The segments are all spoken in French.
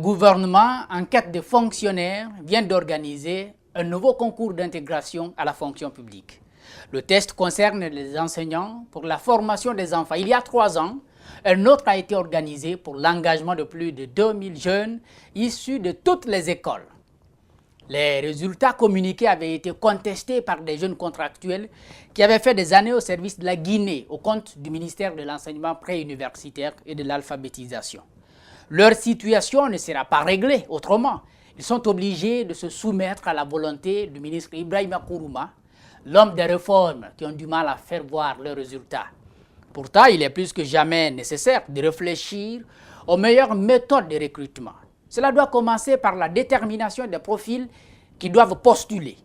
gouvernement, en quête de fonctionnaires, vient d'organiser un nouveau concours d'intégration à la fonction publique. Le test concerne les enseignants pour la formation des enfants. Il y a 3 ans, un autre a été organisé pour l'engagement de plus de 2000 jeunes issus de toutes les écoles. Les résultats communiqués avaient été contestés par des jeunes contractuels qui avaient fait des années au service de la Guinée au compte du ministère de l'enseignement préuniversitaire et de l'alphabétisation. Leur situation ne sera pas réglée autrement. Ils sont obligés de se soumettre à la volonté du ministre Ibrahima Kourouma, l'homme des réformes qui ont du mal à faire voir leurs résultats. Pourtant, il est plus que jamais nécessaire de réfléchir aux meilleures méthodes de recrutement. Cela doit commencer par la détermination des profils qui doivent postuler.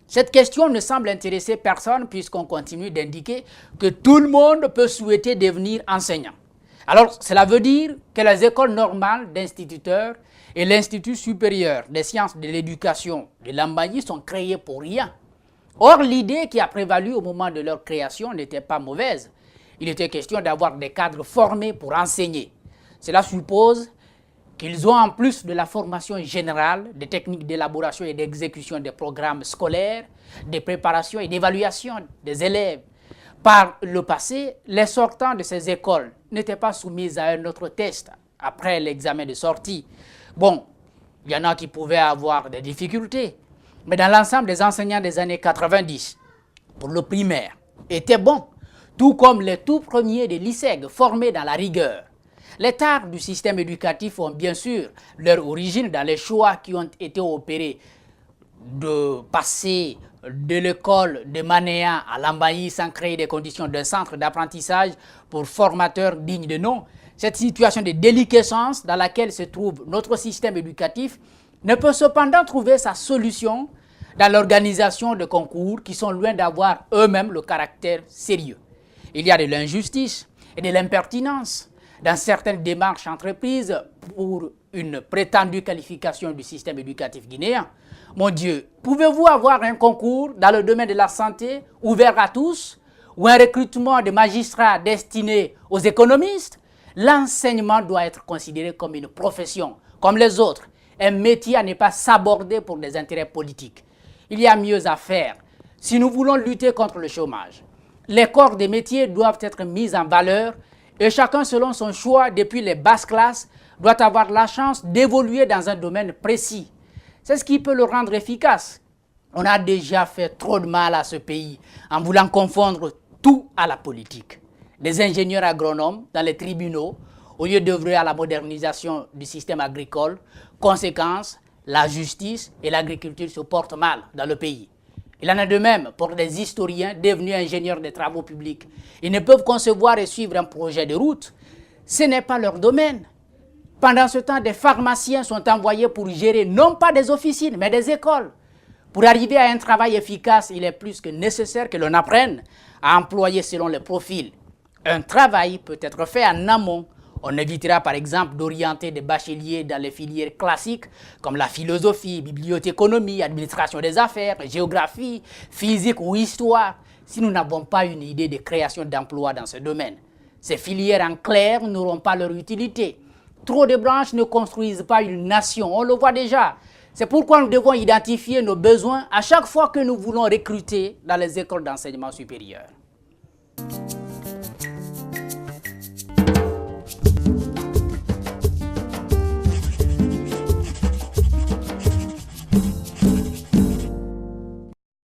Cette question ne semble intéresser personne puisqu'on continue d'indiquer que tout le monde peut souhaiter devenir enseignant. Alors, cela veut dire que les écoles normales d'instituteurs et l'Institut supérieur des sciences de l'éducation de Lambaye sont créées pour rien. Or, l'idée qui a prévalu au moment de leur création n'était pas mauvaise. Il était question d'avoir des cadres formés pour enseigner. Cela suppose qu'ils ont en plus de la formation générale, des techniques d'élaboration et d'exécution des programmes scolaires, des préparations et d'évaluation des élèves. Par le passé, les sortants de ces écoles n'étaient pas soumis à un autre test après l'examen de sortie. Bon, il y en a qui pouvaient avoir des difficultés, mais dans l'ensemble, des enseignants des années 90, pour le primaire, étaient bons, tout comme les tout premiers des lycées formés dans la rigueur. Les tares du système éducatif ont bien sûr leur origine dans les choix qui ont été opérés de passer de l'école de Manéa à Lambaye sans créer des conditions d'un centre d'apprentissage pour formateurs dignes de nom. Cette situation de déliquescence dans laquelle se trouve notre système éducatif ne peut cependant trouver sa solution dans l'organisation de concours qui sont loin d'avoir eux-mêmes le caractère sérieux. Il y a de l'injustice et de l'impertinence dans certaines démarches entreprises pour une prétendue qualification du système éducatif guinéen. Mon Dieu, pouvez-vous avoir un concours dans le domaine de la santé ouvert à tous ou un recrutement de magistrats destiné aux économistes? L'enseignement doit être considéré comme une profession, comme les autres, un métier à ne pas s'aborder pour des intérêts politiques. Il y a mieux à faire si nous voulons lutter contre le chômage. Les corps des métiers doivent être mis en valeur et chacun selon son choix depuis les basses classes doit avoir la chance d'évoluer dans un domaine précis. C'est ce qui peut le rendre efficace. On a déjà fait trop de mal à ce pays en voulant confondre tout à la politique. Des ingénieurs agronomes dans les tribunaux au lieu d'œuvrer à la modernisation du système agricole. Conséquence, la justice et l'agriculture se portent mal dans le pays. Il en est de même pour des historiens devenus ingénieurs des travaux publics. Ils ne peuvent concevoir et suivre un projet de route. Ce n'est pas leur domaine. Pendant ce temps, des pharmaciens sont envoyés pour gérer non pas des officines, mais des écoles. Pour arriver à un travail efficace, il est plus que nécessaire que l'on apprenne à employer selon les profils. Un travail peut être fait en amont. On évitera par exemple d'orienter des bacheliers dans les filières classiques comme la philosophie, bibliothéconomie, administration des affaires, géographie, physique ou histoire si nous n'avons pas une idée de création d'emplois dans ce domaine. Ces filières en clair n'auront pas leur utilité. Trop de branches ne construisent pas une nation, on le voit déjà. C'est pourquoi nous devons identifier nos besoins à chaque fois que nous voulons recruter dans les écoles d'enseignement supérieur.